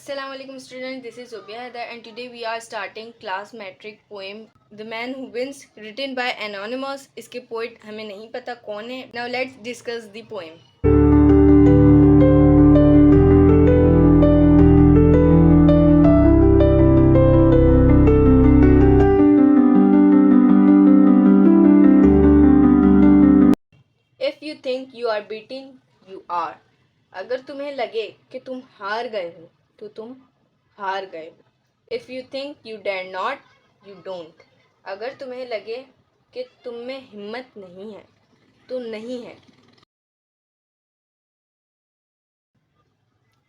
Assalamu alaikum students, this is Zubia Haidar and today we are starting class metric poem The Man Who Wins written by Anonymous. इसके poet हमें नहीं पता कौन है. Now let's discuss the poem. If you think you are beaten, you are. अगर तुम्हें लगे कि तुम हार गए हो तो तुम हार गए हो. If you think you dare not, you don't. अगर तुम्हें लगे कि तुम में हिम्मत नहीं है तो नहीं है.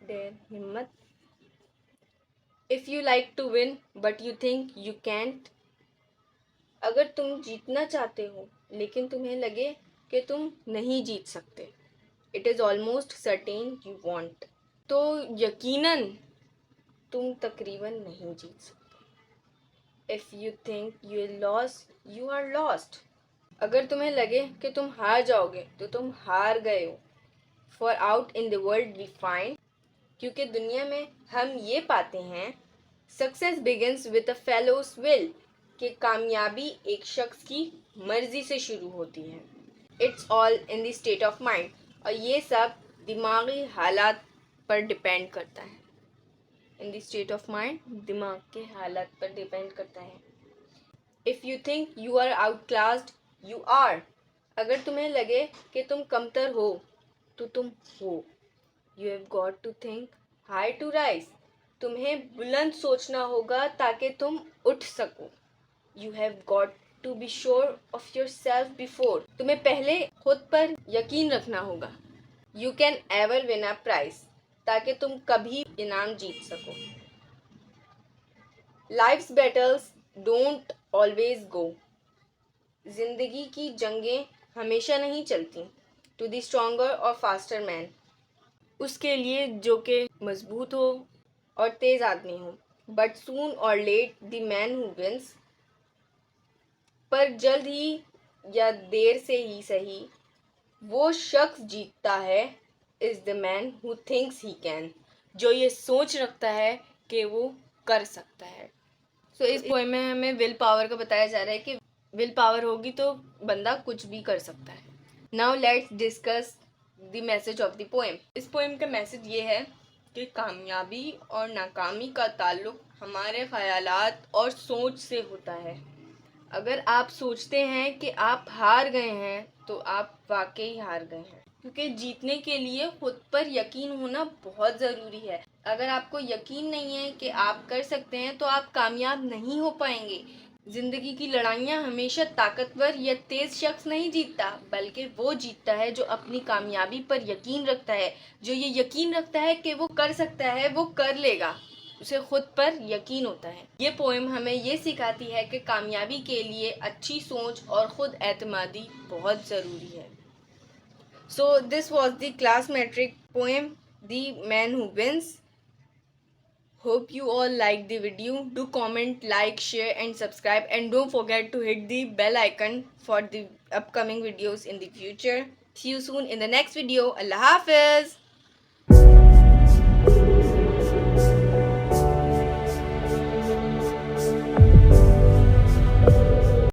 Dare हिम्मत. If you like to win but you think you can't. अगर तुम जीतना चाहते हो लेकिन तुम्हें लगे कि तुम नहीं जीत सकते. It is almost certain you won't. तो यकीनन तुम तकरीबन नहीं जीत सकते. If you think you lost, you are lost. अगर तुम्हें लगे कि तुम हार जाओगे तो तुम हार गए हो. For out in the world we find, क्योंकि दुनिया में हम ये पाते हैं, success begins with a fellow's will, कि कामयाबी एक शख्स की मर्जी से शुरू होती है. It's all in the state of mind, और ये सब दिमागी हालात पर डिपेंड करता है. In the state of mind, दिमाग के हालात पर डिपेंड करता है. If you think you are outclassed, you are. अगर तुम्हें लगे कि तुम कमतर हो तो तुम हो. You have got to think high to rise. तुम्हें बुलंद सोचना होगा ताकि तुम उठ सको. You have got to be sure of yourself before. तुम्हें पहले खुद पर यकीन रखना होगा. You can ever win a prize, ताकि तुम कभी इनाम जीत सको. Life's battles don't always go. जिंदगी की जंगें हमेशा नहीं चलती. टू द स्ट्रॉन्गर और फास्टर मैन, उसके लिए जो कि मजबूत हो और तेज आदमी हो. बट सून और late the man who wins, पर जल्द ही या देर से ही सही वो शख्स जीतता है. Is the man who thinks he can, जो ये सोच रखता है कि वो कर सकता है. सो इस पोएम में हमें विल पावर का बताया जा रहा है कि विल पावर होगी तो बंदा कुछ भी कर सकता है. Now let's discuss the message of the poem. इस पोएम का मैसेज ये है कि कामयाबी और नाकामी का ताल्लुक हमारे ख्यालात और सोच से होता है. अगर आप सोचते हैं कि आप हार गए हैं तो आप वाकई हार गए हैं, क्योंकि जीतने के लिए खुद पर यकीन होना बहुत ज़रूरी है. अगर आपको यकीन नहीं है कि आप कर सकते हैं तो आप कामयाब नहीं हो पाएंगे. ज़िंदगी की लड़ाइयाँ हमेशा ताकतवर या तेज़ शख्स नहीं जीतता, बल्कि वो जीतता है जो अपनी कामयाबी पर यकीन रखता है. जो ये यकीन रखता है कि वो कर सकता है, वो कर लेगा. उसे खुद पर यकीन होता है. ये पोएम हमें ये सिखाती है कि कामयाबी के लिए अच्छी सोच और ख़ुद एतमादी बहुत ज़रूरी है. So this was the class metric poem the man who wins. Hope you all like the video. Do comment, like, share and subscribe, and don't forget to hit the bell icon for the upcoming videos in the future. See you soon in the next video. Allah Hafiz.